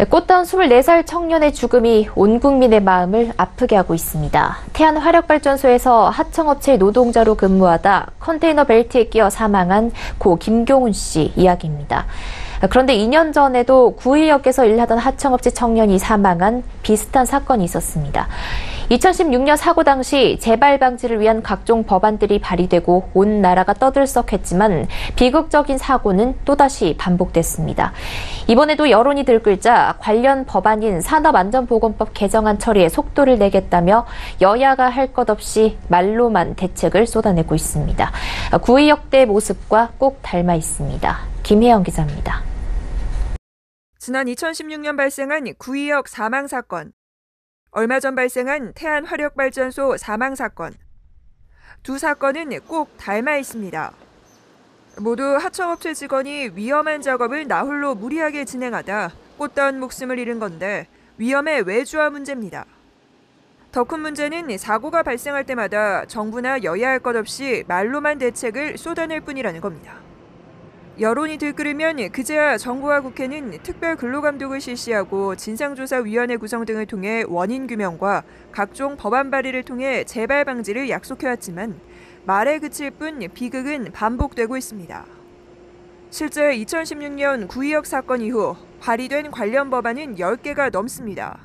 꽃다운 24살 청년의 죽음이 온 국민의 마음을 아프게 하고 있습니다. 태안화력발전소에서 하청업체 노동자로 근무하다 컨테이너 벨트에 끼어 사망한 고 김경훈 씨 이야기입니다. 그런데 2년 전에도 구의역에서 일하던 하청업체 청년이 사망한 비슷한 사건이 있었습니다. 2016년 사고 당시 재발 방지를 위한 각종 법안들이 발의되고 온 나라가 떠들썩했지만 비극적인 사고는 또다시 반복됐습니다. 이번에도 여론이 들끓자 관련 법안인 산업안전보건법 개정안 처리에 속도를 내겠다며 여야가 할 것 없이 말로만 대책을 쏟아내고 있습니다. 구의역대 모습과 꼭 닮아 있습니다. 김혜영 기자입니다. 지난 2016년 발생한 구의역 사망 사건, 얼마 전 발생한 태안화력발전소 사망 사건. 두 사건은 꼭 닮아 있습니다. 모두 하청업체 직원이 위험한 작업을 나홀로 무리하게 진행하다 꽃다운 목숨을 잃은 건데 위험의 외주화 문제입니다. 더 큰 문제는 사고가 발생할 때마다 정부나 여야 할 것 없이 말로만 대책을 쏟아낼 뿐이라는 겁니다. 여론이 들끓으면 그제야 정부와 국회는 특별 근로감독을 실시하고 진상조사위원회 구성 등을 통해 원인 규명과 각종 법안 발의를 통해 재발 방지를 약속해왔지만 말에 그칠 뿐 비극은 반복되고 있습니다. 실제 2016년 구의역 사건 이후 발의된 관련 법안은 10개가 넘습니다.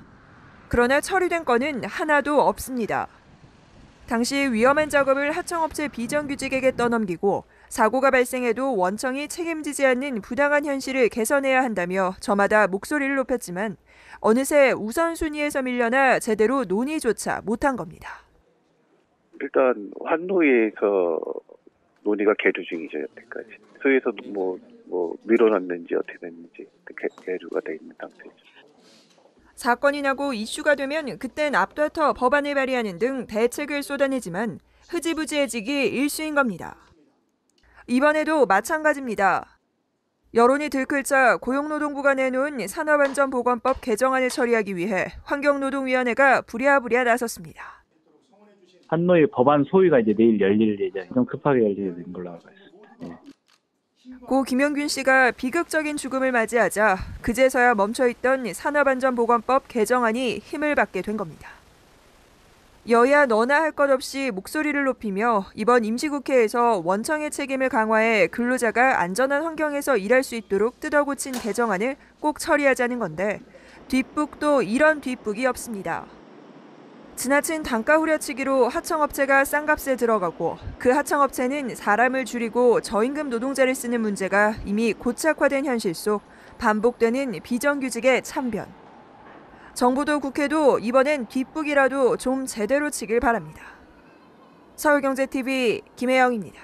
그러나 처리된 건은 하나도 없습니다. 당시 위험한 작업을 하청업체 비정규직에게 떠넘기고 사고가 발생해도 원청이 책임지지 않는 부당한 현실을 개선해야 한다며 저마다 목소리를 높였지만 어느새 우선순위에서 밀려나 제대로 논의조차 못한 겁니다. 일단 환노위에서 논의가 계류 중이죠, 여태까지. 소위에서도 밀어놨는지 어떻게 됐는지 계류가 돼 있는 상태죠. 사건이 나고 이슈가 되면 그땐 앞다퉈 법안을 발의하는 등 대책을 쏟아내지만 흐지부지해지기 일쑤인 겁니다. 이번에도 마찬가지입니다. 여론이 들끓자 고용노동부가 내놓은 산업안전보건법 개정안을 처리하기 위해 환경노동위원회가 부랴부랴 나섰습니다. 한노위 법안 소위가 이제 내일 열릴 예정이에요. 좀 급하게 열리는 걸로 알고 있습니다. 예. 고 김영균 씨가 비극적인 죽음을 맞이하자 그제서야 멈춰있던 산업안전보건법 개정안이 힘을 받게 된 겁니다. 여야 너나 할 것 없이 목소리를 높이며 이번 임시국회에서 원청의 책임을 강화해 근로자가 안전한 환경에서 일할 수 있도록 뜯어고친 개정안을 꼭 처리하자는 건데 뒷북도 이런 뒷북이 없습니다. 지나친 단가 후려치기로 하청업체가 싼값에 들어가고 그 하청업체는 사람을 줄이고 저임금 노동자를 쓰는 문제가 이미 고착화된 현실 속 반복되는 비정규직의 참변. 정부도 국회도 이번엔 뒷북이라도 좀 제대로 치길 바랍니다. 서울경제TV 김혜영입니다.